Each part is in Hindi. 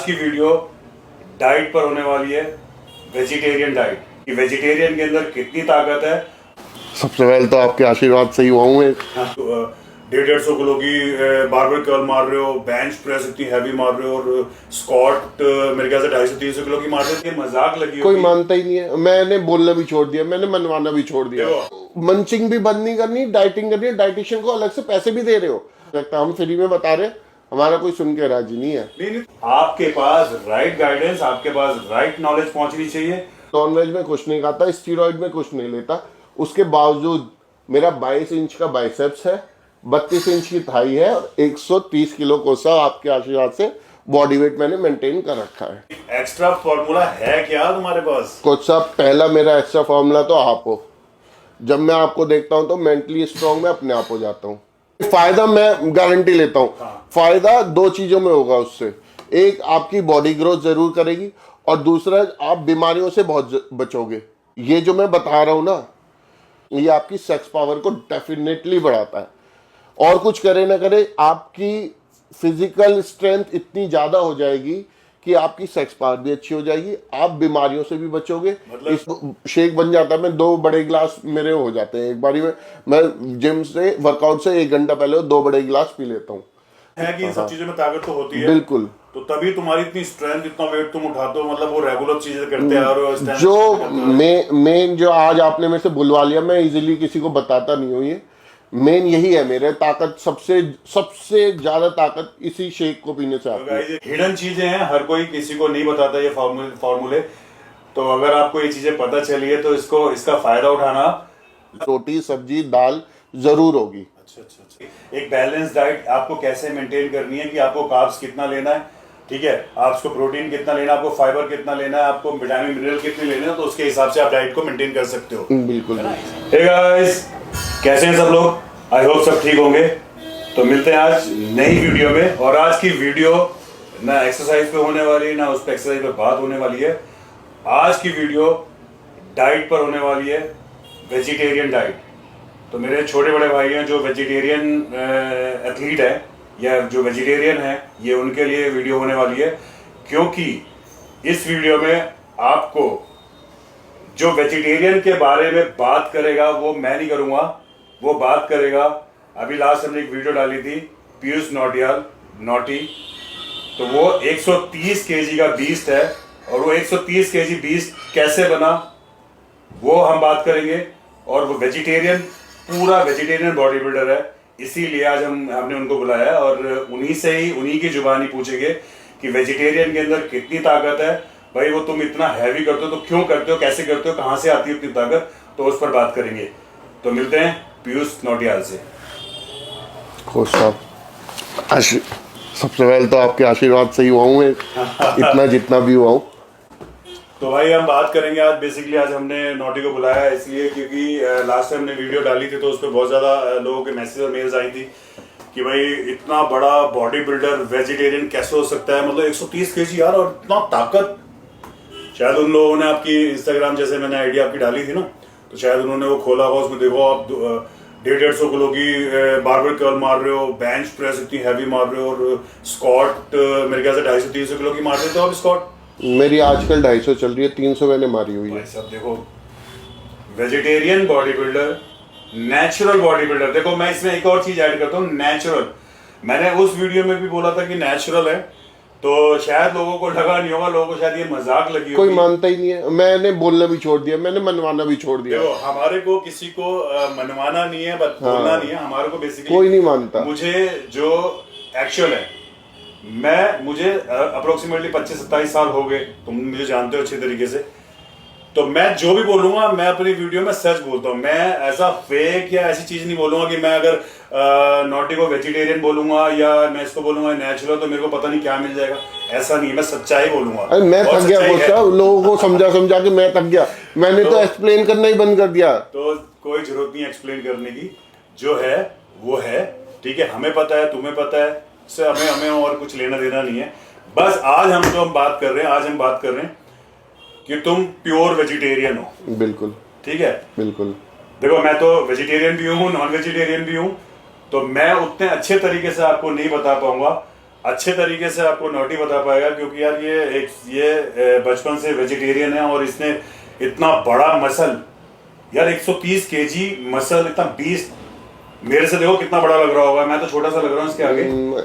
की वीडियो डाइट पर होने वाली है, वेजिटेरियन डाइट। कि वेजिटेरियन के अंदर कितनी ताकत है। सबसे पहले तो आपके आशीर्वाद से ही हुआ हूँ। 150 किलो की बारबेल कर्ल मार रहे हो, बेंच प्रेस इतनी हैवी मार रहे हो, और स्क्वाट मेरे ख्याल से 250-300 किलो की मार रहे हो। मजाक लगी कोई मानता ही नहीं है। मैंने बोलना भी छोड़ दिया, मैंने मनवाना भी छोड़ दिया। मंचिंग भी बंद नहीं करनी, डाइटिंग करनी है। डाइटिशियन को अलग से पैसे भी दे रहे हो। हम फ्री में बता रहे, हमारा कोई सुन के राजी नहीं है। नहीं, आपके पास राइट गाइडेंस, आपके पास राइट नॉलेज पहुंचनी चाहिए। नॉनवेज में कुछ नहीं खाता, स्टीरॉइड में कुछ नहीं लेता, उसके बावजूद मेरा 22 इंच का बाइसेप्स है, 32 इंच की थाई है और 130 किलो कोसा आपके आशीर्वाद से बॉडी वेट मैंने मेंटेन कर रखा है। एक्स्ट्रा फॉर्मूला है क्या तुम्हारे पास? कोच साहब, पहला मेरा एक्स्ट्रा फॉर्मूला तो आप हो। जब मैं आपको देखता हूं तो मेंटली स्ट्रांग मैं अपने आप हो जाता हूं। फायदा मैं गारंटी लेता हूं। फायदा दो चीजों में होगा उससे। एक, आपकी बॉडी ग्रोथ जरूर करेगी, और दूसरा, आप बीमारियों से बहुत बचोगे। ये जो मैं बता रहा हूं ना, ये आपकी सेक्स पावर को डेफिनेटली बढ़ाता है। और कुछ करे ना करे, आपकी फिजिकल स्ट्रेंथ इतनी ज्यादा हो जाएगी कि आपकी सेक्स पावर भी अच्छी हो जाएगी, आप बीमारियों से भी बचोगे। मतलब शेक बन जाता है। मैं 2 बड़े गिलास मेरे हो जाते हैं एक बारी में। मैं जिम से, वर्कआउट से 1 घंटा पहले 2 बड़े गिलास पी लेता हूँ। है कि इन सब चीजों में ताकत तो होती है। बिल्कुल। तो तभी तुम्हारी इतनी स्ट्रेंथ, इतना वेट तुम उठाते हो, मतलब वो रेगुलर चीजें करते आ रहे हो। जो मेन जो आज आपने मेरे से बुलवा लिया, मैं इजीली किसी को बताता नहीं हूँ। ये मेन यही है मेरे ताकत, सबसे ज्यादा ताकत इसी शेक को पीने से आती है। हिडन चीजें हैं, हर कोई किसी को नहीं बताता ये फॉर्मूले। तो अगर आपको ये चीजें पता चली है तो इसका फायदा उठाना। रोटी, सब्जी, दाल जरूर होगी। अच्छा। एक बैलेंस डाइट आपको कैसे मेंटेन करनी है कि आपको कार्ब्स कितना लेना है, ठीक है, आपको प्रोटीन कितना लेना है, आपको फाइबर कितना लेना है, आपको विटामिन मिनरल कितने लेने हैं, तो उसके हिसाब से आप डाइट को मेंटेन कर सकते हो। बिल्कुल। हे गाइस, कैसे हैं सब लोग? आई होप सब ठीक होंगे। तो मिलते हैं आज नई वीडियो में। और आज की वीडियो ना एक्सरसाइज पे होने वाली है, ना उस पर एक्सरसाइज पे बात होने वाली है। आज की वीडियो डाइट पर होने वाली है, वेजिटेरियन डाइट। तो मेरे छोटे बड़े भाई हैं जो वेजिटेरियन एथलीट है या जो वेजिटेरियन है, ये उनके लिए वीडियो होने वाली है। क्योंकि इस वीडियो में आपको जो वेजिटेरियन के बारे में बात करेगा वो मैं नहीं करूंगा, वो बात करेगा। अभी लास्ट हमने एक वीडियो डाली थी पीयूष नौटी। तो वो 130 केजी का बीस्ट है, और वो 130 केजी बीस्ट कैसे बना वो हम बात करेंगे। और वो पूरा वेजिटेरियन बॉडी बिल्डर है, इसीलिए आज हमने उनको बुलाया है। और उन्हीं की जुबानी पूछेंगे कि वेजिटेरियन के अंदर कितनी ताकत है। भाई वो तुम इतना हैवी करते हो तो क्यों करते हो, कैसे करते हो, कहां से आती है उतनी ताकत, तो उस पर बात करेंगे। तो मिलते हैं पीयूष नौटियाल से। खुश साहब, सबसे पहले तो आपके आशीर्वाद से ही हुआ हूँ इतना जितना भी हुआ हूँ। तो भाई हम बात करेंगे आज, बेसिकली आज हमने नौटी को बुलाया है इसलिए क्योंकि लास्ट टाइम हमने वीडियो डाली थी तो उस पर बहुत ज़्यादा लोगों के मैसेज और मेल्स आई थी कि भाई इतना बड़ा बॉडी बिल्डर वेजिटेरियन कैसे हो सकता है, मतलब 130 केजी यार, और इतना ताकत। शायद उन लोगों ने आपकी इंस्टाग्राम, जैसे मैंने आईडी आपकी डाली थी ना, तो शायद उन्होंने वो खोला होगा, उसमें देखो आप 150 किलो की बारबेल कर्ल मार रहे हो, बेंच प्रेस इतनी हैवी मार रहे हो, और स्क्वाट मेरे ख्याल से 250-300 किलो की मार रहे थे आप स्क्वाट। मेरी आजकल 250 चल रही है, 300 मैंने मारी हुई है। सब देखो, vegetarian body builder, natural body builder. देखो मैं इसमें एक और चीज ऐड करता हूँ, नेचुरल। मैंने उस वीडियो में भी बोला था कि नेचुरल है, तो शायद लोगों को लगा नहीं होगा, लोगों को शायद ये मजाक लगी होगी। कोई मानता ही नहीं है। मैंने बोलना भी छोड़ दिया, मैंने मनवाना भी छोड़ दिया। देखो हमारे को किसी को मनवाना नहीं है, बोलना नहीं है, हमारे को बेसिकली कोई नहीं मानता। मुझे जो एक्चुअल है, मुझे अप्रोक्सीमेटली 25-27 साल हो गए, तुम मुझे जानते हो अच्छे तरीके से। तो मैं जो भी बोलूंगा, मैं अपनी वीडियो में सच बोलता हूँ। मैं ऐसा फेक या ऐसी चीज नहीं बोलूंगा कि मैं अगर नौटी को वेजिटेरियन बोलूंगा या मैं इसको बोलूंगा नेचुरल तो मेरे को पता नहीं क्या मिल जाएगा, ऐसा नहीं है। मैं सच्चाई बोलूंगा। मैं थक गया लोगों को समझा के मैं थक गया। मैंने तो एक्सप्लेन करना ही बंद कर दिया। तो कोई जरूरत नहीं एक्सप्लेन करने की, जो है वो है, ठीक है। हमें पता है, तुम्हें पता है, से हमें और कुछ लेना देना नहीं है। बस आज हम बात कर रहे हैं कि तुम प्योर वेजिटेरियन हो। बिल्कुल ठीक है, बिल्कुल। देखो मैं तो वेजिटेरियन भी हूँ, नॉन वेजिटेरियन भी हूँ, तो मैं उतने अच्छे तरीके से आपको नहीं बता पाऊंगा। अच्छे तरीके से आपको नोटी बता पाएगा, क्योंकि यार ये बचपन से वेजिटेरियन है और इसने इतना बड़ा मसल, यार 130 केजी मसल, इतना 20, मेरे से देखो कितना बड़ा लग रहा होगा, मैं तो छोटा सा लग रहा हूँ इसके आगे।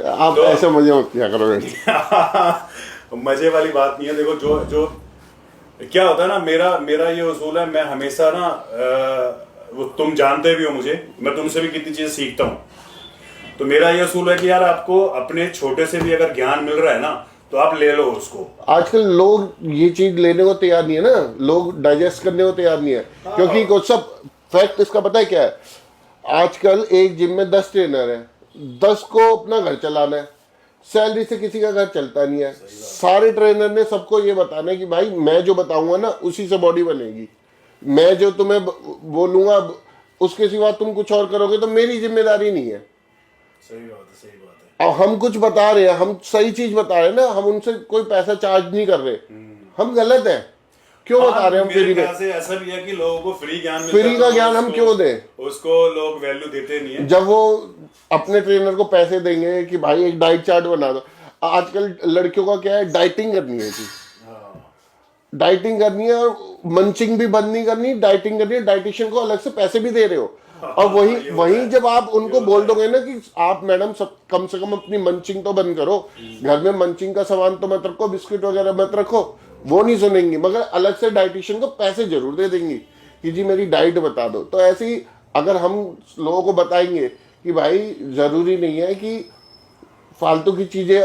आप तो ऐसे मजे मत किया करो। मजे वाली बात नहीं है। देखो जो क्या होता है ना, मेरा ये उसूल है, मैं हमेशा ना वो तुम जानते भी हो मुझे, मैं तुमसे भी कितनी चीजें सीखता हूँ। तो मेरा ये असूल है कि यार आपको अपने छोटे से भी अगर ज्ञान मिल रहा है ना, तो आप ले लो उसको। आजकल लोग ये चीज लेने को तैयार नहीं है ना, लोग डाइजेस्ट करने को तैयार नहीं है। क्योंकि कुछ सब फैक्ट इसका पता है क्या है, आजकल एक जिम में 10 ट्रेनर है, 10 को अपना घर चलाना है, सैलरी से किसी का घर चलता नहीं है। सारे ट्रेनर ने सबको ये बताना है कि भाई मैं जो बताऊंगा ना उसी से बॉडी बनेगी, मैं जो तुम्हें बोलूंगा उसके सिवा तुम कुछ और करोगे तो मेरी जिम्मेदारी नहीं है। सही बात है, सही बात है। अब हम कुछ बता रहे हैं, हम सही चीज बता रहे हैं ना, हम उनसे कोई पैसा चार्ज नहीं कर रहे, हम गलत हैं, क्यों बता रहे हैं हम फ्री में? से ऐसा भी है कि लोगों को फ्री ज्ञान मिलता फ्री का ज्ञान हम क्यों दें? उसको लोग वैल्यू देते नहीं है। जब वो अपने ट्रेनर को पैसे देंगे कि भाई एक डाइट चार्ट बना दो। आजकल लड़कियों का क्या है, डाइटिंग करनी है जी, डाइटिंग करनी है, और मंचिंग भी बंद नहीं करनी, डाइटिंग करनी है, डाइटिशियन को अलग से पैसे भी दे रहे हो। और वही जब आप उनको बोल दोगे ना कि आप मैडम सब कम से कम अपनी मंचिंग तो बंद करो, घर में मंचिंग का सामान तो मत रखो, बिस्किट वगैरह मत रखो, वो नहीं सुनेंगी, मगर अलग से डाइटिशियन को पैसे जरूर दे देंगी कि जी मेरी डाइट बता दो। तो ऐसे ही अगर हम लोगों को बताएंगे कि भाई जरूरी नहीं है कि फालतू की चीजें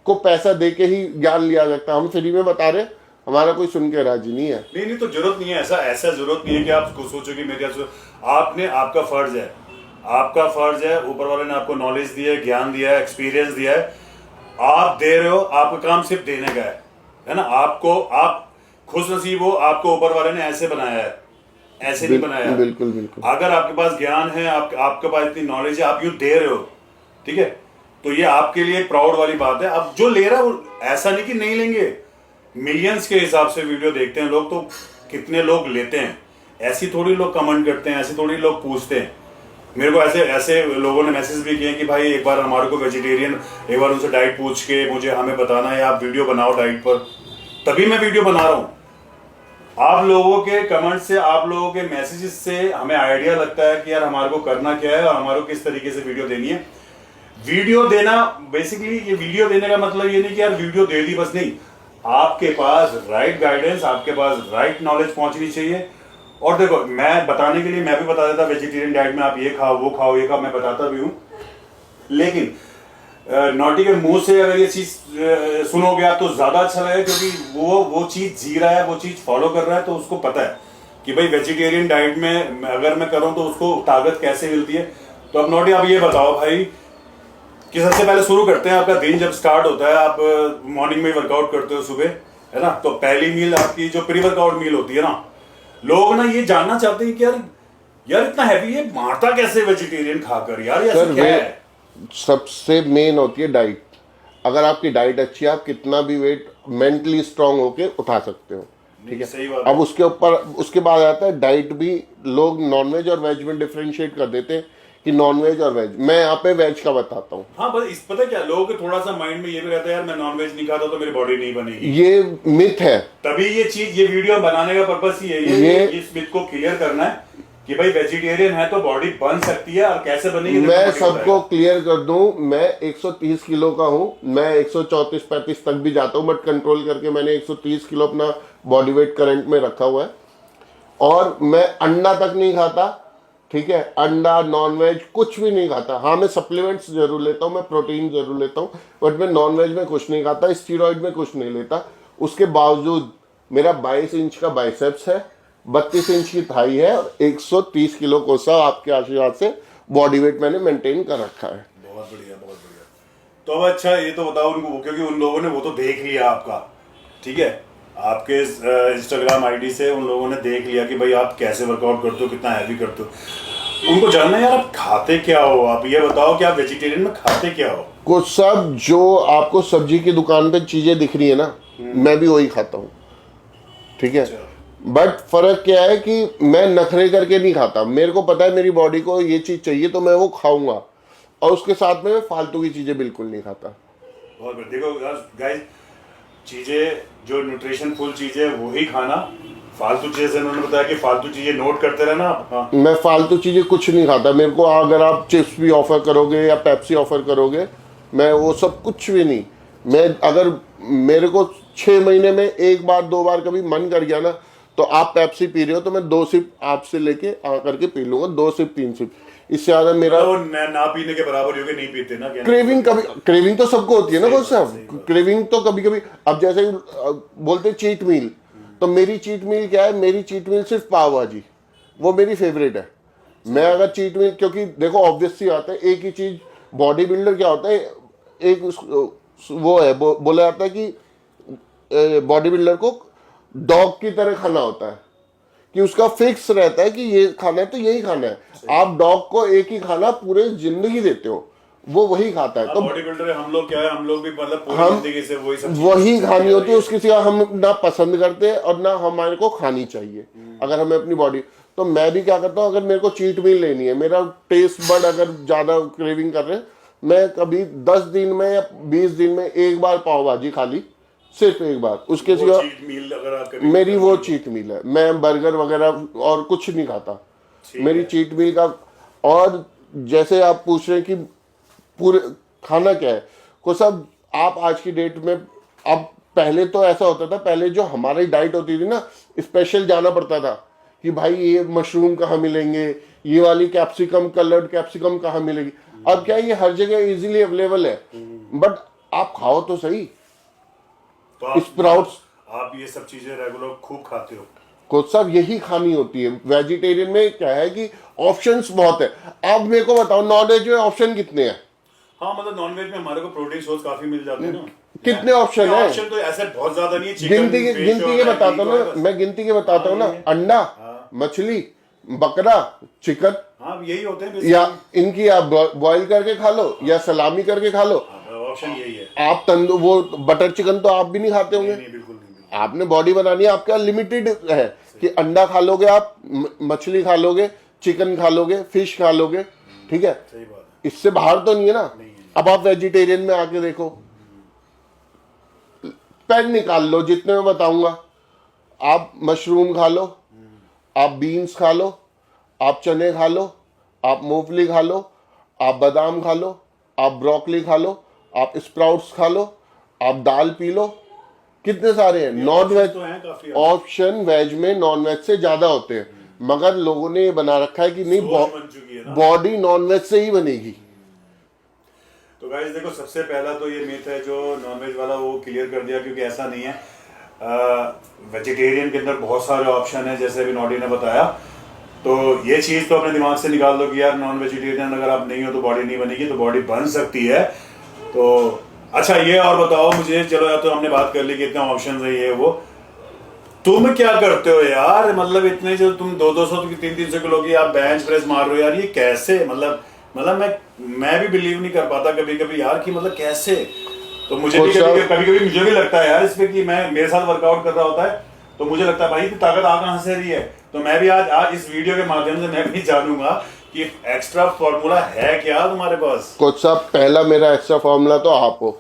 को पैसा दे के ही ज्ञान लिया जाता है, हम फ्री में बता रहे, हमारा कोई सुन के राजी नहीं है। नहीं तो जरूरत नहीं है, ऐसा जरूरत नहीं है कि आप सोचो कि मेरे आपने, आपका फर्ज है, ऊपर वाले ने आपको नॉलेज दी है, ज्ञान दिया है, एक्सपीरियंस दिया है, आप दे रहे हो, आपका काम सिर्फ देने का है ना। आप खुश नसीब हो, आपको ऊपर वाले ने ऐसे बनाया है, ऐसे नहीं बनाया है। बिल्कुल बिल्कुल। अगर आपके पास ज्ञान है, आपके पास इतनी नॉलेज है, आप यूं दे रहे हो, ठीक है, तो ये आपके लिए प्राउड वाली बात है। अब जो ले रहा है वो ऐसा नहीं कि नहीं लेंगे, मिलियंस के हिसाब से वीडियो देखते हैं लोग, तो कितने लोग लेते हैं, ऐसी थोड़ी लोग कमेंट करते हैं, ऐसे थोड़ी लोग पूछते हैं। मेरे को ऐसे लोगों ने मैसेज भी किए कि भाई एक बार हमारे को वेजिटेरियन, एक बार उनसे डाइट पूछ के हमें बताना है, आप वीडियो बनाओ डाइट पर, तभी मैं वीडियो बना रहा हूँ। आप लोगों के कमेंट से, आप लोगों के मैसेजेस से हमें आइडिया लगता है कि यार हमारे को करना क्या है और हमारे को किस तरीके से वीडियो देनी है। वीडियो देना बेसिकली, ये वीडियो देने का मतलब ये नहीं कि यार वीडियो दे दी बस, नहीं, आपके पास राइट गाइडेंस, आपके पास राइट नॉलेज पहुंचनी चाहिए। और देखो, मैं बताने के लिए मैं भी बता देता वेजिटेरियन डाइट में आप ये खाओ, वो खाओ, ये खाओ, मैं बताता भी हूं, लेकिन नॉटी के मुंह से अगर ये चीज सुनोगे आप तो ज्यादा अच्छा लगेगा, क्योंकि वो चीज जी रहा है, वो चीज फॉलो कर रहा है, तो उसको पता है कि भाई वेजिटेरियन डाइट में अगर मैं करूं तो उसको ताकत कैसे मिलती है। तो अब नॉटी, आप ये बताओ भाई कि सबसे पहले शुरू करते हैं, आपका दिन जब स्टार्ट होता है, आप मॉर्निंग में वर्कआउट करते हो सुबह, है ना, तो पहली मील आपकी जो प्री वर्कआउट मील होती है ना, लोग ना ये जानना चाहते हैं कि यार इतना हैवी है, मारता कैसे वेजिटेरियन खाकर, यार ये ऐसा क्या है? सबसे मेन होती है डाइट। अगर आपकी डाइट अच्छी है, आप कितना भी वेट मेंटली स्ट्रांग होके उठा सकते हो, ठीक है। सही बात। अब उसके बाद आता है डाइट भी। लोग नॉनवेज और वेज में डिफरेंशिएट कर देते हैं कि नॉनवेज और वेज। मैं यहाँ पे वेज का बताता हूँ। हाँ, बस पता क्या, लोगों के थोड़ा सा माइंड में ये भी रहता है यार मैं नॉनवेज नहीं खाता तो मेरी बॉडी नहीं बनेगी। ये मिथ है। तभी ये वीडियो बनाने का पर्पस ही है, ये इस मिथ को क्लियर करना है कि भाई वेजिटेरियन है तो बॉडी बन सकती है, और कैसे बनेगी। मैं सबको क्लियर कर दूं, मैं 130 किलो का हूं, मैं 134-35 तक भी जाता हूं, बट कंट्रोल करके मैंने 130 किलो अपना बॉडी वेट करंट में रखा हुआ है। और मैं अंडा तक नहीं खाता, ठीक है, अंडा नॉनवेज कुछ भी नहीं खाता। हाँ, मैं सप्लीमेंट्स जरूर लेता हूँ, मैं प्रोटीन जरूर लेता हूँ, बट मैं नॉनवेज में कुछ नहीं खाता, स्टीरॉइड में कुछ नहीं लेता। उसके बावजूद मेरा 22 इंच का बाइसेप्स है, 32 इंच की थाई है, और 130 किलो कोसा आपके आशीर्वाद से बॉडी वेट मैंने मेंटेन कर रखा है। बहुत बढ़िया, बहुत बढ़िया। तो अब अच्छा ये तो बताओ उनको, क्योंकि उन लोगों ने वो तो देख लिया आपका, ठीक है, आपके इंस्टाग्राम आईडी से उन लोगों ने देख लिया कि भाई आप कैसे वर्कआउट करते हो, कितना हैवी करते हो। उनको जानना है यार आप खाते क्या हो, आप ये बताओ कि आप वेजिटेरियन में खाते क्या हो। कुछ सब जो आपको सब्जी की दुकान पे चीजें दिख रही है ना, मैं भी वही खाता हूँ, ठीक है। बट फर्क क्या है कि मैं नखरे करके नहीं खाता। मेरे को पता है मेरी बॉडी को ये चीज चाहिए तो मैं वो खाऊंगा, और उसके साथ में मैं फालतू की चीजें बिल्कुल नहीं खाता। बहुत बढ़िया। देखो गाइस, चीजें जो न्यूट्रिशन फुल चीजें वही खाना, फालतू चीजें जैसे उन्होंने बताया कि फालतू चीजें नोट करते रहना आप। हाँ मैं फालतू चीज़ें कुछ नहीं खाता। मेरे को अगर आप चिप्स भी ऑफर करोगे या पेप्सी ऑफर करोगे, मैं वो सब कुछ भी नहीं। मैं अगर मेरे को 6 महीने में एक बार 2 बार कभी मन कर गया ना, तो आप पेप्सी पी रहे हो तो मैं 2 सिप आपसे लेके आ करके पी लूंगा, 2 सिप 3 सिप, इससे ज्यादा मेरा वो ना पीने के बराबर होके नहीं पीते ना, क्रेविंग। कभी क्रेविंग तो सबको होती है ना कोच साहब, क्रेविंग तो कभी कभी। अब जैसे बोलते चीट मील, तो मेरी चीट मील क्या है? मेरी चीट मील सिर्फ पाव भाजी, वो मेरी फेवरेट है। मैं अगर चीट मील, क्योंकि देखो ऑब्वियस सी बात है, एक ही चीज, बॉडी बिल्डर क्या होता है, एक वो है, बोला जाता है कि बॉडी बिल्डर को डॉग की तरह खाना होता है, कि उसका फिक्स रहता है कि ये खाना है तो यही खाना है। आप डॉग को एक ही खाना पूरे जिंदगी देते हो, वो वही खाता है। तो बॉडी बिल्डर हम लोग क्या है, हम लोग भी मतलब पूरी जिंदगी से वही सब वही खानी होती है, उसकी सिवा हम ना पसंद करते हैं और ना हमारे को खानी चाहिए अगर हमें अपनी बॉडी। तो मैं भी क्या करता हूँ, अगर मेरे को चीट मील लेनी है, मेरा टेस्ट बड अगर ज्यादा क्रेविंग कर रहे हैं, मैं कभी 10 दिन में या 20 दिन में एक बार पाव भाजी खा ली, सिर्फ एक बार। उसके सिवा मील अगर आप कभी मेरी वो चीट मील है। मैं बर्गर वगैरह और कुछ नहीं खाता, मेरी चीट मील का। और जैसे आप पूछ रहे हैं कि पूरे खाना क्या है, को सब आप आज की डेट में, अब पहले तो ऐसा होता था, पहले जो हमारी डाइट होती थी ना, स्पेशल जाना पड़ता था कि भाई ये मशरूम कहाँ मिलेंगे, ये वाली कैप्सिकम, कलर्ड कैप्सिकम कहाँ मिलेगी। अब क्या है, ये हर जगह इजीली अवेलेबल है, बट आप खाओ तो सही। तो स्प्राउट्स, आप ये सब चीजें रेगुलर खूब खाते हो? कोच साहब यही खानी होती है। वेजिटेरियन में क्या है कि ऑप्शंस बहुत है। अब मेरे को बताओ, नॉन वेज में ऑप्शन कितने हैं? हाँ मतलब नॉनवेज में हमारे को प्रोटीन सोर्स काफी मिल जाते हैं ना। कितने ऑप्शन है? ऑप्शन तो ऐसे बहुत ज्यादा नहीं है। गिनती के बताता हूँ ना, मैं गिनती के बताता हूँ ना। अंडा, मछली, बकरा, चिकन, हाँ यही होते हैं या इनकी आप बॉईल करके खा लो या सलामी करके खा लो। ऑप्शन यही है। आप तंदूर, वो बटर चिकन तो आप भी नहीं खाते होंगे। नहीं बिल्कुल नहीं। आपने बॉडी बनानी है, आपका लिमिटेड है कि अंडा खा लोगे आप, मछली खा लोगे, चिकन खा लोगे, फिश खा लोगे, ठीक है। सही बात है। इससे बाहर तो नहीं है ना। अब आप वेजिटेरियन में आके देखो, पेन निकाल लो जितने मैं बताऊंगा। आप मशरूम खा लो, आप बीन्स खा लो, आप चने खा लो, आप मूंगफली खा लो, आप बादाम खा लो, आप ब्रोकली खा लो, आप स्प्राउट्स खा लो, आप दाल पी लो। कितने सारे हैं। नॉन वेज तो हैं काफी ऑप्शन, वेज में नॉन वेज से ज्यादा होते हैं, मगर लोगों ने ये बना रखा है कि नहीं, बन चुकी है ना बॉडी नॉन वेज से ही बनेगी। तो गाइस देखो, सबसे पहला तो ये मिथ है जो नॉनवेज वाला, वो क्लियर कर दिया, क्योंकि ऐसा नहीं है। वेजिटेरियन के अंदर बहुत सारे ऑप्शन है, जैसे अभी नॉडी ने बताया। तो ये चीज तो अपने दिमाग से निकाल दो कि यार नॉन वेजिटेरियन अगर आप नहीं हो तो बॉडी नहीं बनेगी, तो बॉडी बन सकती है। तो अच्छा ये और बताओ मुझे, चलो यार तो हमने बात कर ली कि इतने ऑप्शन है ये वो, तुम क्या करते हो यार? मतलब इतने जो तुम 200 की 300 किलो की आप बेंच प्रेस मार रहे हो यार, ये कैसे? मतलब मैं भी बिलीव नहीं कर पाता कभी कभी यार कि मतलब कैसे। तो मुझे भी कभी मुझे भी लगता है यार इस पे कि मैं, मेरे साथ वर्कआउट कर रहा होता है तो मुझे लगता है भाई इतनी ताकत आ कहां से रही है। तो मैं भी आज इस वीडियो के माध्यम से मैं भी जानूंगा कि एक्स्ट्रा फॉर्मूला है क्या तुम्हारे पास। कोच साहब, पहला मेरा एक्स्ट्रा फॉर्मूला तो आप हो।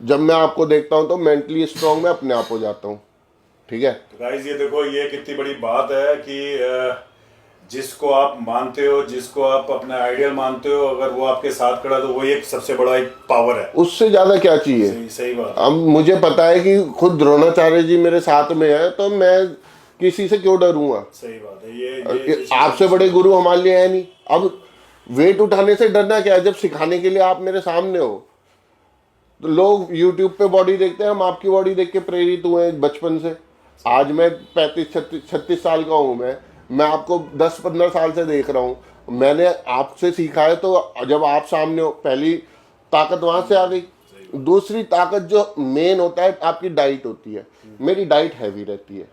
जब मैं आपको देखता हूं तो मेंटली स्ट्रांग मैं अपने आप हो जाता हूं, ठीक है। तो गाइस ये देखो, ये कितनी बड़ी बात है कि जिसको आप मानते हो, जिसको आप अपना आइडियल मानते हो, अगर वो आपके साथ खड़ा तो वो एक सबसे बड़ा एक पावर है। उससे ज्यादा क्या चाहिए? सही बात। अब मुझे पता है कि खुद द्रोणाचार्य जी मेरे साथ में है, तो मैं किसी से क्यों डरूंगा? सही बात है। ये आपसे बड़े गुरु हमारे लिए है नहीं। अब वेट उठाने से डरना क्या है, जब सिखाने के लिए आप मेरे सामने हो। तो लोग यूट्यूब पे बॉडी देखते हैं, हम आपकी बॉडी देख के प्रेरित हुए हैं बचपन से। आज मैं 35-36 साल का हूँ। मैं आपको 10-15 साल से देख रहा हूँ। मैंने आपसे सीखा है, तो जब आप सामने हो, पहली ताकत वहां से आ गई। दूसरी ताकत जो मेन होता है, आपकी डाइट होती है। मेरी डाइट हैवी रहती है,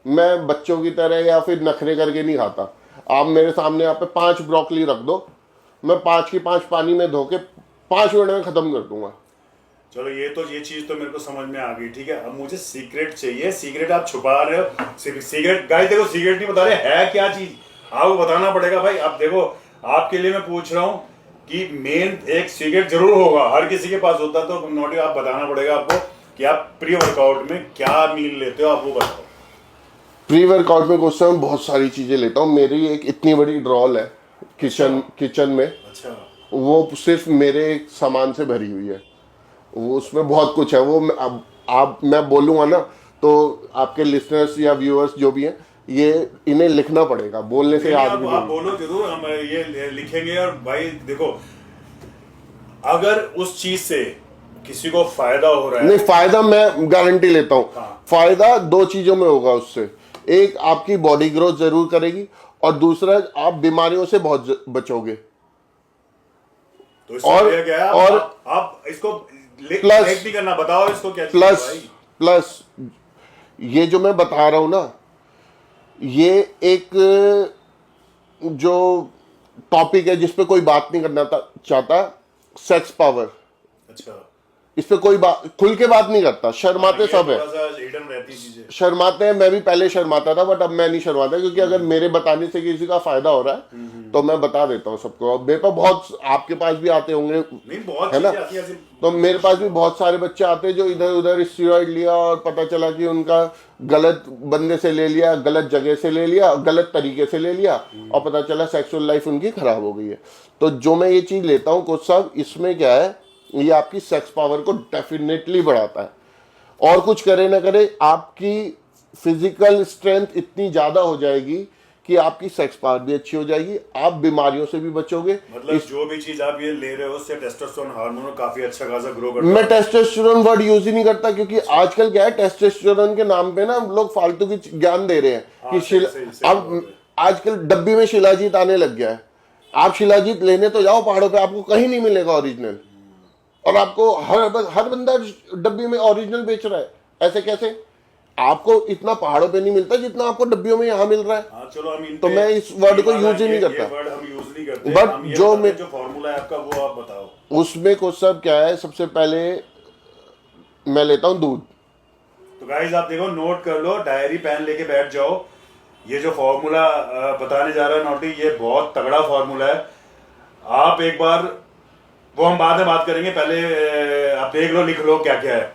मैं बच्चों की तरह या फिर नखरे करके नहीं खाता। आप मेरे सामने यहाँ पे 5 ब्रोकली रख दो, मैं 5 की 5 पानी में धो के 5 मिनट में खत्म कर दूंगा। चलो ये चीज तो मेरे को समझ में आ गई, ठीक है। अब मुझे सीक्रेट चाहिए। सीक्रेट आप छुपा रहे हो। सीक्रेट गाइस देखो, सीक्रेट नहीं बता रहे, है क्या चीज आपको बताना पड़ेगा भाई। अब देखो, आपके लिए मैं पूछ रहा हूँ कि मेन एक सीक्रेट जरूर होगा, हर किसी के पास होता, तो नोटिस आप बताना पड़ेगा आपको कि आप प्री वर्कआउट में क्या मील लेते हो, आप वो बताओ। प्री वर्कआउट में कुछ समय बहुत सारी चीजें लेता हूँ। मेरी एक इतनी बड़ी ड्रॉल है किचन में, अच्छा, वो सिर्फ मेरे सामान से भरी हुई है। वो उसमें बहुत कुछ है। वो अब मैं बोलूँगा ना तो आपके लिसनर्स या व्यूअर्स जो भी हैं, ये इन्हें लिखना पड़ेगा, बोलने से याद भी आप नहीं। बोलो जरूर, हम ये लिखेंगे। और भाई देखो, अगर उस चीज से किसी को फायदा हो रहा है, नहीं, फायदा मैं गारंटी लेता हूँ। हाँ। फायदा दो चीजों में होगा उससे। एक, आपकी बॉडी ग्रोथ जरूर करेगी, और दूसरा, आप बीमारियों से बहुत बचोगे। तो इससे क्या है, आप इसको प्लस नहीं करना, बताओ इसको क्या चीज़ है प्लस भाई। प्लस ये जो मैं बता रहा हूं ना, ये एक जो टॉपिक है जिस पे कोई बात नहीं करना चाहता, सेक्स पावर। अच्छा, इस पे कोई बात खुल के बात नहीं करता, शर्माते सब है। थोड़ा सा हिडन रहती चीजें। शर्माते हैं, मैं भी पहले शर्माता था, बट अब मैं नहीं शर्माता, क्योंकि अगर मेरे बताने से किसी का फायदा हो रहा है तो मैं बता देता हूँ सबको। अब मेरे पास बहुत, आपके पास भी आते होंगे, नहीं, बहुत है ना? चीजें आती हैं ऐसी। तो मेरे पास भी बहुत सारे बच्चे आते हैं जो इधर उधर स्टेरॉइड लिया और पता चला कि उनका गलत बंदे से ले लिया, गलत जगह से ले लिया, गलत तरीके से ले लिया, और पता चला सेक्सुअल लाइफ उनकी खराब हो गई है। तो जो मैं ये चीज लेता हूँ कोच साहब, इसमें क्या है, ये आपकी सेक्स पावर को डेफिनेटली बढ़ाता है। और कुछ करे ना करे, आपकी फिजिकल स्ट्रेंथ इतनी ज्यादा हो जाएगी कि आपकी सेक्स पावर भी अच्छी हो जाएगी, आप बीमारियों से भी बचोगे। मतलब जो भी चीज आप ये ले रहे हो, उससे टेस्टोस्टेरोन हार्मोन काफी अच्छा खासा ग्रो करता है। मैं टेस्टोस्टेरोन वर्ड यूज ही नहीं करता, क्योंकि आजकल क्या है, टेस्टोस्टेरोन के नाम पे ना लोग फालतू की ज्ञान दे रहे हैं कि अब आजकल डब्बी में शिलाजीत आने लग गया है। आप शिलाजीत लेने तो जाओ पहाड़ों पे, आपको कहीं नहीं मिलेगा ओरिजिनल, और आपको हर बंदा डब्बी में ओरिजिनल बेच रहा है। ऐसे कैसे? आपको इतना पहाड़ों पे नहीं मिलता जितना आपको डब्बियों में यहाँ मिल रहा है। हाँ, चलो हम तो मैं इस वर्ड को यूज ही नहीं करता। वर्ड हम यूज नहीं करते, बट हम ये जो बताते हैं, जो फॉर्मूला है आपका वो आप बताओ। उसमें कुछ सब क्या है, सबसे पहले मैं लेता हूँ दूध। तो गाइस आप देखो, नोट कर लो, डायरी पेन लेके बैठ जाओ। ये जो फॉर्मूला बताने जा रहा है नोटी, ये बहुत तगड़ा फॉर्मूला है। आप एक बार, वो हम बाद में बात करेंगे, पहले आप देख लो, लिख लो क्या क्या है।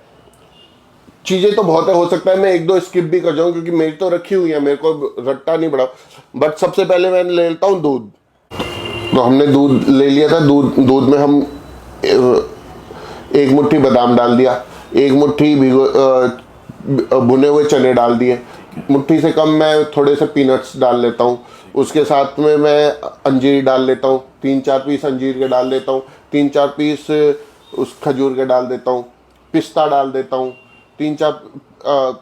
चीजें तो बहुत है, हो सकता है मैं एक दो स्किप भी कर जाऊं, क्योंकि मेरी तो रखी हुई है, मेरे को रट्टा नहीं पड़ा। बट सबसे पहले मैं ले लेता हूँ दूध। तो हमने दूध ले लिया था, दूध में हम एक मुट्ठी बादाम डाल दिया, एक मुट्ठी भुने हुए चने डाल दिए, मुट्ठी से कम मैं थोड़े से पीनट्स डाल लेता हूँ। उसके साथ में मैं अंजीर डाल लेता हूँ, 3-4 पीस अंजीर के डाल देता हूँ, 3-4 पीस उस खजूर के डाल देता हूँ, पिस्ता डाल देता हूँ, 3-4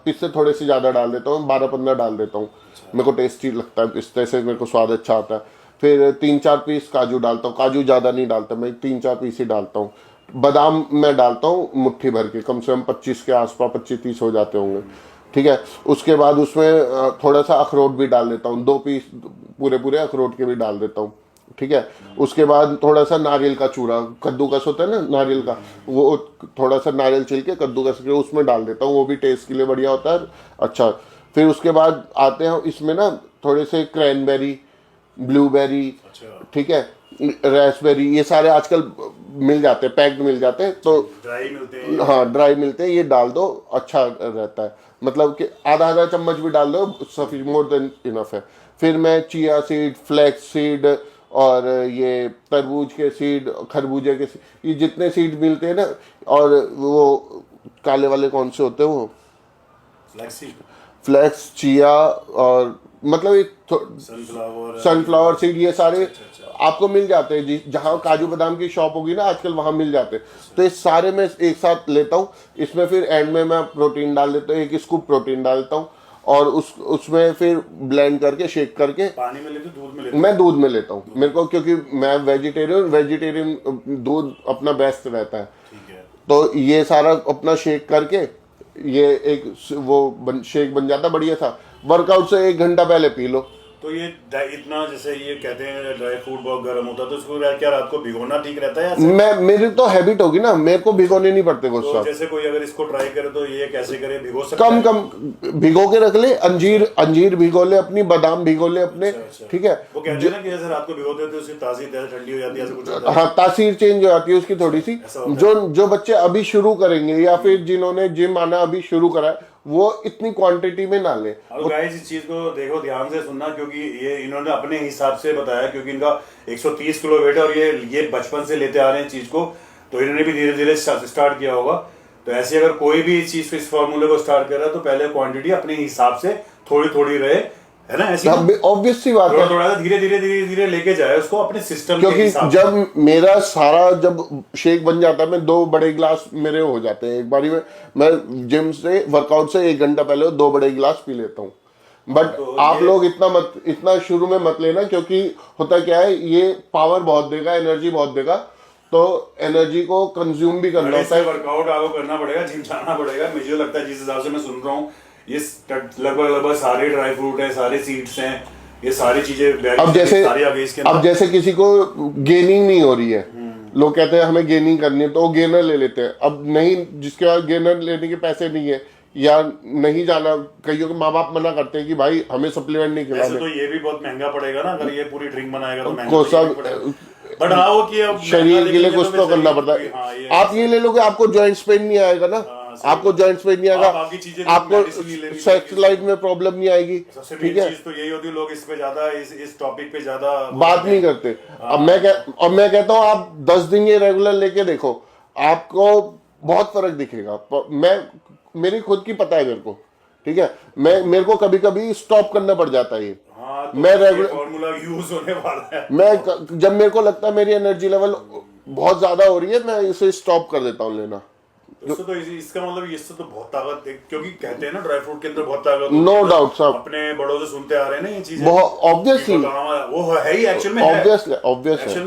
पीस से थोड़े से ज़्यादा डाल देता हूँ, 12-15 डाल देता हूँ। मेरे को टेस्टी लगता है, पिस्ते से मेरे को स्वाद अच्छा आता है। फिर 3-4 पीस काजू डालता हूँ, काजू ज़्यादा नहीं डालता मैं, 3-4 पीस ही डालता हूँ। बादाम मैं डालता हूँ मुट्ठी भर के, कम से कम 25 के आसपास, 25-30 हो जाते होंगे, ठीक है। उसके बाद उसमें थोड़ा सा अखरोट भी डाल देता हूँ, 2 पीस पूरे अखरोट के भी डाल देता हूँ, ठीक है। उसके बाद थोड़ा सा नारियल का चूरा, कद्दूकस होता है ना नारियल का, वो थोड़ा सा नारियल छिल के कद्दूकस के उसमें डाल देता हूँ, वो भी टेस्ट के लिए बढ़िया होता है। अच्छा, फिर उसके बाद आते हैं इसमें ना थोड़े से क्रैनबेरी, ब्लूबेरी, ठीक है, रास्पबेरी, ये सारे आजकल मिल जाते हैं, पैक्ड मिल जाते हैं, तो ड्राई मिलते हैं। हाँ, ड्राई मिलते हैं, ये डाल दो, अच्छा रहता है। मतलब कि आधा चम्मच भी डाल दो, सफी मोर देन इनफ है। फिर मैं चिया सीड, फ्लैक्स सीड, और ये तरबूज के सीड, खरबूजे के सीड, ये जितने सीड मिलते हैं ना, और वो काले वाले कौन से होते हैं, वो फ्लैक्स, चिया, और मतलब एक सनफ्लावर सीड, ये सारे आपको मिल जाते हैं। जहाँ काजू बादाम की शॉप होगी ना आजकल, वहाँ मिल जाते हैं। तो ये सारे मैं एक साथ लेता हूँ। इसमें फिर एंड में मैं प्रोटीन डाल देता हूँ, 1 स्कूप प्रोटीन डालता हूँ, और उसमें फिर ब्लेंड करके, शेक करके, पानी में लेते, दूध में लेते? मैं दूध में लेता हूँ। मेरे को, क्योंकि मैं वेजिटेरियन दूध अपना बेस्ट रहता है। ठीक है। तो ये सारा अपना शेक करके, ये एक वो शेक बन जाता बढ़िया सा। वर्कआउट से 1 घंटा पहले पी लो, तो ये इतना जैसे ये कहते हैं ड्राई फ्रूट बहुत गर्म होता है, तो इसको क्या रात को भिगोना ठीक रहता है ऐसे? मैं मेरी तो हैबिट होगी ना, मेरे को भिगोने नहीं पड़ते कुछ तो साहब। जैसे कोई अगर इसको ट्राई करे तो ये कैसे करे, भिगो सकता कम है? कम भिगो के रख ले, अंजीर भिगो ले अपनी, बादाम भिगो ले अपने, अच्छा। ठीक है। वो कहते हैं ना कि जैसे रात को भिगोते हैं तो उसकी तासीर जैसे ठंडी हो जाती है, ऐसा कुछ होता है? हाँ, तासीर चेंज हो जाती है उसकी थोड़ी सी। ऐसा होता जो बच्चे अभी शुरू करेंगे या फिर जिन्होंने जिम आना अभी शुरू करा है, वो इतनी क्वांटिटी में ना ले। अब गाइस इस चीज को देखो, ध्यान से सुनना, क्योंकि ये इन्होंने अपने हिसाब से बताया, क्योंकि इनका 130 किलो वेट है और ये बचपन से लेते आ रहे हैं चीज को, तो इन्होंने भी धीरे धीरे स्टार्ट किया होगा। तो ऐसे अगर कोई भी इस चीज इस फॉर्मूले को स्टार्ट कर रहा है तो पहले क्वांटिटी अपने हिसाब से थोड़ी थोड़ी रहे, है ना? ऐसी ऑब्वियस सी बात है, थोड़ा थोड़ा धीरे धीरे लेके जाए उसको अपने सिस्टम के क्योंकि हिसाब से। जब मेरा सारा जब शेक बन जाता है, मैं 2 बड़े गिलास मेरे हो जाते हैं एक बारी में। मैं जिम से वर्कआउट से 1 घंटा पहले 2 बड़े गिलास पी लेता हूँ। बट तो आप लोग इतना शुरू में मत लेना, क्योंकि होता क्या है, ये पावर बहुत देगा, एनर्जी बहुत देगा, तो एनर्जी को कंज्यूम भी करना होता है। वर्कआउट आपको करना पड़ेगा, जिम जाना पड़ेगा। मुझे लगता है जिस हिसाब से मैं सुन रहा हूँ, ये लगभग सारे ड्राई फ्रूट है, सारे सीड्स हैं, ये सारी चीजें अब जैसे किसी को गेनिंग नहीं हो रही है, लोग कहते हैं हमें गेनिंग करनी है, तो वो गेनर ले लेते हैं। अब नहीं, जिसके पास गेनर लेने के पैसे नहीं है या नहीं जाना, कईयों के माँ बाप मना करते हैं कि भाई हमें सप्लीमेंट नहीं खिलाना। तो ये भी बहुत महंगा पड़ेगा ना, अगर ये पूरी ड्रिंक बनाएगा तो महंगा को तो सब पड़ेगा। बट हाँ, वो कि अब शरीर के लिए कुछ तो करना पड़ता है। हाँ, आप ये ले लोगे, आपको जॉइंट्स पेन नहीं आएगा ना, आपको जॉइंट्स पेन नहीं आएगा, आपको सेक्स लाइफ में प्रॉब्लम नहीं आएगी, ठीक है। चीज तो यही होती है, लोग इस पे ज्यादा इस टॉपिक पे ज्यादा बात नहीं करते। अब मैं कहता हूँ आप 10 दिन ये रेगुलर लेके देखो, आपको बहुत फर्क दिखेगा। मेरी खुद की पता है मेरे को, ठीक है। मेरे को कभी कभी स्टॉप करना पड़ जाता है ये। हाँ, तो मैं रेगुलर फॉर्मूला यूज होने वाला है। जब मेरे को लगता है मेरी एनर्जी लेवल बहुत ज्यादा हो रही है, मैं इसे स्टॉप कर देता हूँ लेना। तो इसका मतलब इससे तो बहुत ताकत, क्योंकि कहते हैं ना ड्राई फ्रूट के अंदर बहुत ताकत, नो डाउट साहब, अपने बड़ों से सुनते आ रहे हैं ना ये चीजें, बहुत ऑब्वियसली वो है ही, एक्चुअल में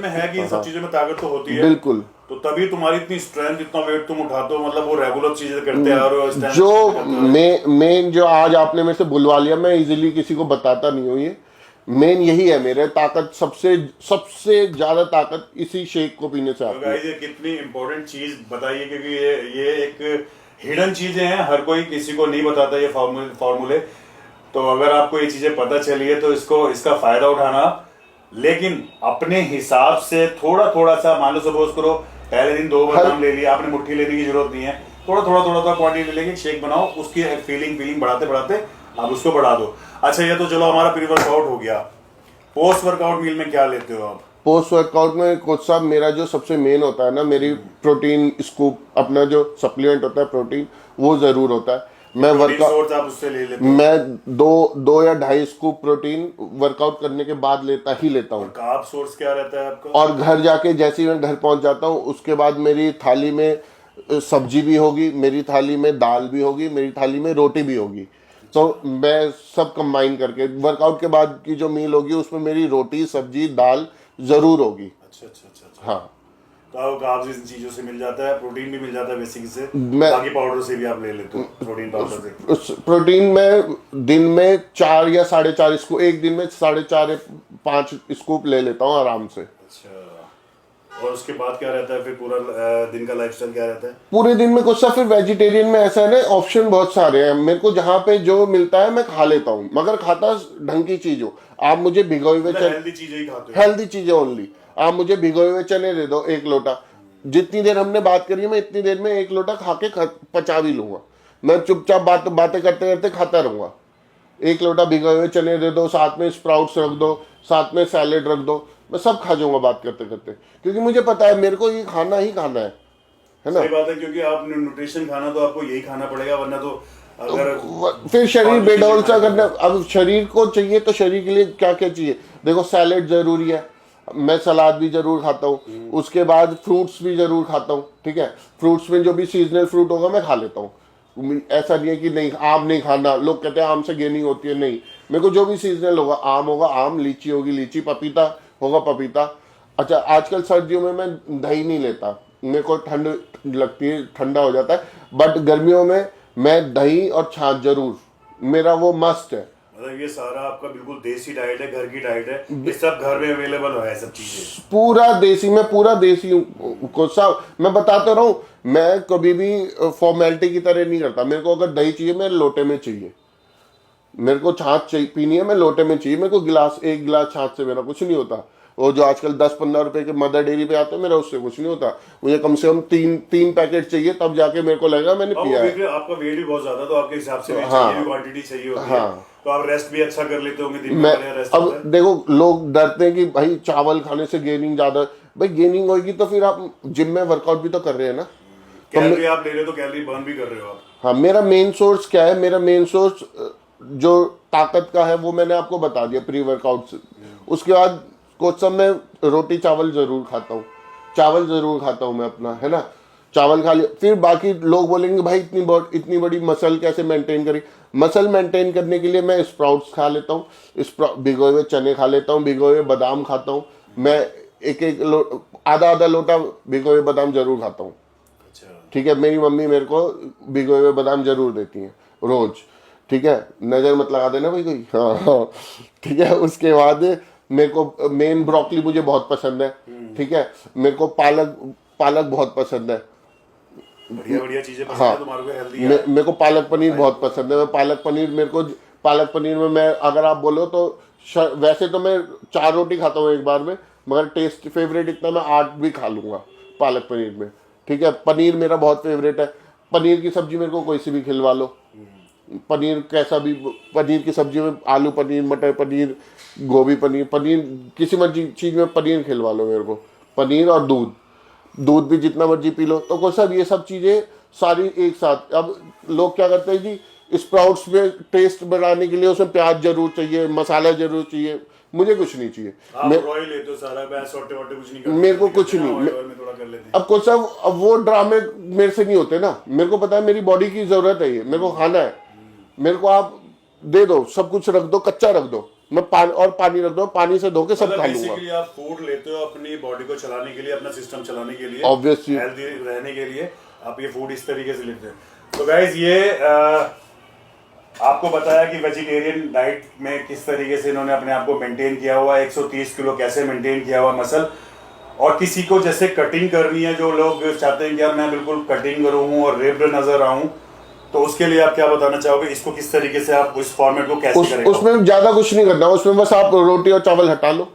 है कि इन सब चीजों में ताकत तो होती है, बिल्कुल। तो तभी तुम्हारी इतनी स्ट्रेंथ, इतना वेट तुम उठाते हो, मतलब वो रेगुलर चीजें करते आ रहे हो। जो मेन जो आज आपने मेरे से बुलवा लिया, मैं इजीली किसी को बताता नहीं हूँ, ये मेन यही है मेरे ताकत, सबसे ज्यादा ताकत इसी शेक को पीने से आती है। ये कितनी इंपॉर्टेंट चीज बताइए, क्योंकि ये एक हिडन चीजें हैं, हर कोई किसी को नहीं बताता ये फॉर्मूले। तो अगर आपको ये चीजें पता चली है तो इसका फायदा उठाना, लेकिन अपने हिसाब से थोड़ा सा। मान लो सपोज करो पहले दिन 2 बादाम ले लिया आपने, मुट्ठी लेने की जरूरत नहीं है, थोड़ा क्वांटिटी लेके शेक बनाओ, उसकी फीलिंग बढ़ाते आप उसको बढ़ा दो। अच्छा, ये तो चलो हमारा प्री वर्कआउट हो गया। पोस्ट वर्कआउट मील में क्या लेते हो आप? पोस्ट वर्कआउट में कोच साहब, मेरा जो सबसे मेन होता है ना, मेरी प्रोटीन स्कूप, अपना जो सप्लीमेंट होता है प्रोटीन, वो जरूर होता है। मैं वर्कआउट आप उससे ले लेते हो? मैं 2 या 2.5 स्कूप प्रोटीन वर्कआउट करने के बाद लेता हूँ। कार्ब सोर्स क्या रहता है आपका? और घर जाके जैसे ही मैं घर पहुंच जाता हूँ, उसके बाद मेरी थाली में सब्जी भी होगी, मेरी थाली में दाल भी होगी, मेरी थाली में रोटी भी होगी। तो मैं सब कंबाइन करके वर्कआउट के बाद की जो मील होगी, उसमें मेरी रोटी, सब्जी, दाल जरूर होगी। अच्छा। हाँ, तो कार्ब्स इन चीजों से मिल जाता है, प्रोटीन भी मिल जाता है बेसिक से, बाकी पाउडर से भी आप ले लेते हो, प्रोटीन पाउडर से? उस प्रोटीन में दिन में 4 या 4.5 स्कूप, एक दिन में 4.5 या 5 स्कूप ले लेता हूँ आराम से। अच्छा, और उसके बाद क्या रहता है फिर? पूरा दिन का लाइफस्टाइल क्या रहता है पूरे दिन में? कुछ सा फिर वेजिटेरियन में ऐसा है ना, ऑप्शन बहुत सारे हैं मेरे को, जहाँ पे जो मिलता है मैं खा लेता हूँ, मगर खाता ढंग की चीज हो। आप मुझे भिगोए हुए हेल्दी चीजें ही खाते हो? हेल्दी चीजें ओनली। आप मुझे भिगोए हुए चने दे दो 1 लोटा, जितनी देर हमने बात करी है मैं इतनी देर में 1 लोटा खा के पचा भी लूंगा। मैं चुपचाप बातें करते करते खाता रहूंगा। 1 लोटा भिगोए हुए चने दे दो, साथ में स्प्राउट्स रख दो, साथ में सैलेड रख दो, मैं सब खा जाऊंगा बात करते करते, क्योंकि मुझे पता है मेरे को ये खाना ही खाना है ना। सही बात है, क्योंकि आप न्यूट्रिशन खाना तो आपको यही खाना पड़ेगा, वरना तो अगर फिर शरीर बेडौल सा करना। अब शरीर को चाहिए तो शरीर के लिए क्या क्या चाहिए, देखो सैलेड जरूरी है, मैं सलाद भी जरूर खाता हूँ, उसके बाद फ्रूट्स भी जरूर खाता हूँ, ठीक है। फ्रूट्स में जो भी सीजनल फ्रूट होगा मैं खा लेता हूँ, ऐसा नहीं है कि नहीं आम नहीं खाना। लोग कहते हैं आम से गेनिंग होती है, नहीं, मेरे को जो भी सीजनल होगा, आम होगा आम, लीची होगी लीची, पपीता होगा पपीता। अच्छा, आजकल सर्दियों में मैं दही नहीं लेता, मेरे को ठंड लगती है, ठंडा हो जाता है, बट गर्मियों में मैं दही और छाछ जरूर, मेरा वो मस्ट है। मतलब ये सारा आपका बिल्कुल देसी डाइट है, घर की डाइट है, ये सब घर में अवेलेबल है सब चीजें। पूरा देसी, मैं पूरा देसी हूँ को सब मैं बताता रहा हूँ। मैं कभी भी फॉर्मेलिटी की तरह नहीं करता। मेरे को अगर दही चाहिए मेरे लोटे में चाहिए, मेरे को छाछ चाहिए पीनी है मैं लोटे में चाहिए, मेरे को गिलास, एक गिलास छाछ से मेरा कुछ नहीं होता। वो जो आजकल 10-15 रुपए के मदर डेयरी पे आते हैं, मेरा उससे कुछ नहीं होता। मुझे कम से कम तीन पैकेट चाहिए, तब जाके मेरे को लगेगा मैंने पिया है। आपका वेट भी बहुत ज्यादा, तो आपके हिसाब से भी हाँ, चाहिए, क्वांटिटी चाहिए होती है। तो आप रेस्ट भी अच्छा कर लेते होंगे दिन में, बढ़िया रेस्ट अब होता है। देखो लोग डरते हैं कि भाई चावल खाने से गेनिंग ज्यादा, भाई गेनिंग होगी तो फिर आप जिम में वर्कआउट भी तो कर रहे हैं ना। कैलोरी आप ले रहे हो तो कैलोरी बर्न भी कर रहे हो आप। हाँ, मेरा मेन सोर्स क्या है? मेरा मेन सोर्स जो ताकत का है वो मैंने आपको बता दिया, प्री वर्कआउट से। उसके बाद कुछ सब मैं रोटी चावल जरूर खाता हूँ, चावल जरूर खाता हूँ मैं अपना, है ना। चावल खा लिया, फिर बाकी लोग बोलेंगे भाई इतनी बड़ी मसल कैसे मेंटेन करी। मसल मेंटेन करने के लिए मैं स्प्राउट्स खा लेता हूँ, भिगोए हुए चने खा लेता हूँ, भिगोए हुए बादाम खाता हूँ मैं। आधा लोटा भिगोए हुए बादाम जरूर खाता हूँ। ठीक है, मेरी मम्मी मेरे को भिगोए हुए बादाम जरूर देती हैं रोज। ठीक है, नजर मत लगा देना भाई कोई। हाँ ठीक है। उसके बाद मेरे को मेन ब्रोकली मुझे बहुत पसंद है। ठीक है, मेरे को पालक बहुत पसंद है। बढ़िया चीजें पसंद है तुम्हारे को, हेल्दी है। मेरे को पालक पनीर बहुत पसंद है। मैं पालक पनीर में मैं अगर आप बोलो तो वैसे तो मैं 4 रोटी खाता हूँ एक बार में, मगर टेस्ट फेवरेट इतना मैं 8 भी खा लूंगा पालक पनीर में। ठीक है, पनीर मेरा बहुत फेवरेट है। पनीर की सब्जी मेरे को कोई सी भी खिलवा लो, पनीर कैसा भी, पनीर की सब्जी में आलू पनीर, मटर पनीर, गोभी पनीर, किसी मर्जी चीज़ में पनीर खिलवा लो मेरे को। पनीर और दूध भी जितना मर्जी पी लो। तो कोई सब ये सब चीज़ें सारी एक साथ। अब लोग क्या करते हैं जी, स्प्राउट्स में टेस्ट बढ़ाने के लिए उसमें प्याज जरूर चाहिए, मसाला जरूर चाहिए। मुझे कुछ नहीं चाहिए। आप रॉयल लेते हो सारा, सोटे वोटे कुछ नहीं करते, मेरे को कुछ नहीं। अब कुछ सब अब वो ड्रामे मेरे से नहीं होते ना। मेरे को पता है मेरी बॉडी की जरूरत है, ये मेरे को खाना है। मेरे को आप दे दो, सब कुछ रख दो, कच्चा रख दो, मैं पानी रख दो, पानी से धो के सब खा लूंगा। बेसिकली आप फूड लेते हो अपनी बॉडी को चलाने के लिए, अपना सिस्टम चलाने के लिए, ऑब्वियसली हेल्दी रहने के लिए आप ये फूड इस तरीके से लेते हैं। तो गाइस ये आपको बताया कि वेजिटेरियन डाइट में किस तरीके से इन्होंने अपने आप को मेंटेन किया हुआ, 130 किलो कैसे मेंटेन किया हुआ मसल। और किसी को जैसे कटिंग करनी है, जो लोग चाहते हैं कि यार मैं बिल्कुल कटिंग करूँ और रिप्ड नजर आऊँ, तो उसके लिए आप क्या बताना चाहोगे? इसको किस तरीके से आप इस फॉर्मेट को कैसे करेंगे? उसमें ज्यादा कुछ नहीं करना, उसमें बस आप रोटी और चावल हटा लो।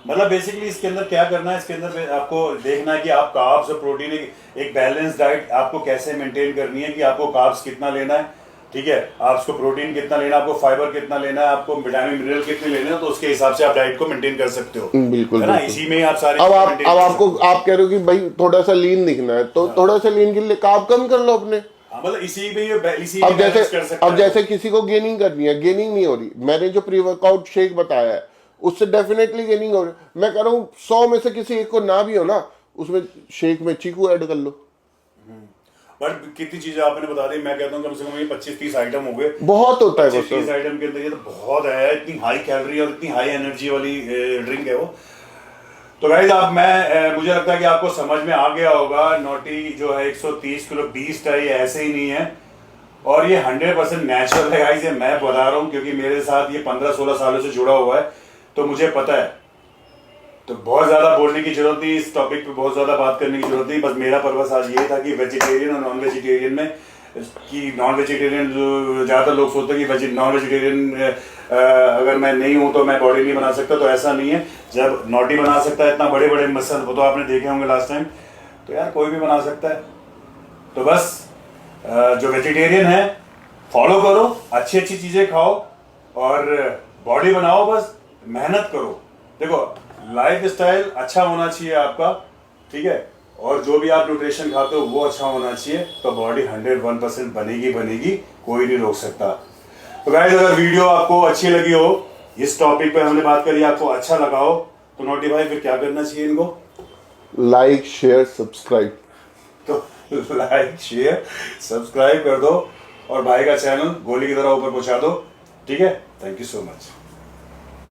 मतलब बेसिकली इसके अंदर क्या करना है, इसके अंदर आपको देखना है कि आप कार्ब्स और प्रोटीन, एक बैलेंस डाइट आपको कैसे मेंटेन करनी है, कि आपको कार्ब्स कितना लेना है, ठीक है, आपको प्रोटीन कितना लेना है, आपको फाइबर कितना लेना है, आपको विटामिन मिनरल कितने लेने हैं, तो उसके हिसाब से आप डाइट को मेंटेन कर सकते हो। बिल्कुल, है ना, इसी में आप सारे अब आप कह रहे हो कि भाई थोड़ा सा लीन दिखना है, तो थोड़ा सा लीन के लिए कार्ब कम कर लो अपने। मतलब इसी में अब जैसे किसी को गेनिंग करनी है, गेनिंग नहीं हो रही, मैंने जो प्री वर्कआउट शेक बताया है उससे डेफिनेटली गेनिंग हो रही है। मैं कह रहा हूँ 100 में से किसी एक को ना भी हो ना, उसमें शेक में चीकू ऐड कर लो। बट कितनी चीजें आपने बता दी, मैं कहता हूँ कम से कम ये 25-30 आइटम हो गए। बहुत होता है 25-30 आइटम के अंदर ये तो बहुत है, इतनी हाई कैलोरी और इतनी हाई एनर्जी वाली ड्रिंक है वो। तो गाइस आप मुझे लगता है कि आपको समझ में आ गया होगा। नॉटी जो है 130 किलो बीस्ट है, ये ऐसे ही नहीं है, और ये 100% नेचुरल है गाइस। ये मैं बता रहा हूँ क्योंकि मेरे साथ ये 15-16 सालों से जुड़ा हुआ है, तो मुझे पता है। तो बहुत ज्यादा बोलने की जरूरत नहीं, इस टॉपिक पे बहुत ज्यादा बात करने की जरूरत नहीं। बस मेरा पर्पस आज ये था कि वेजिटेरियन और नॉन वेजिटेरियन में, कि नॉन वेजिटेरियन जो ज्यादातर लोग सोचते हैं कि नॉन वेजिटेरियन अगर मैं नहीं हूं तो मैं बॉडी नहीं बना सकता, तो ऐसा नहीं है। जब नॉटी बना सकता है इतना बड़े बड़े मसल, वो तो आपने देखे होंगे लास्ट टाइम, तो यार कोई भी बना सकता है। तो बस जो वेजिटेरियन है फॉलो करो, अच्छी अच्छी चीजें खाओ और बॉडी बनाओ, बस मेहनत करो। देखो लाइफ स्टाइल अच्छा होना चाहिए आपका, ठीक है, और जो भी आप न्यूट्रिशन खाते हो वो अच्छा होना चाहिए, तो बॉडी 101% बनेगी, कोई नहीं रोक सकता। तो गाइस अगर वीडियो आपको अच्छी लगी हो, इस टॉपिक पे हमने बात करी, आपको अच्छा लगा हो, तो नोटी भाई फिर क्या करना चाहिए इनको? Like share subscribe. तो लाइक शेयर सब्सक्राइब कर दो और भाई का चैनल गोली की तरह ऊपर पहुंचा दो, ठीक है। Thank you so much.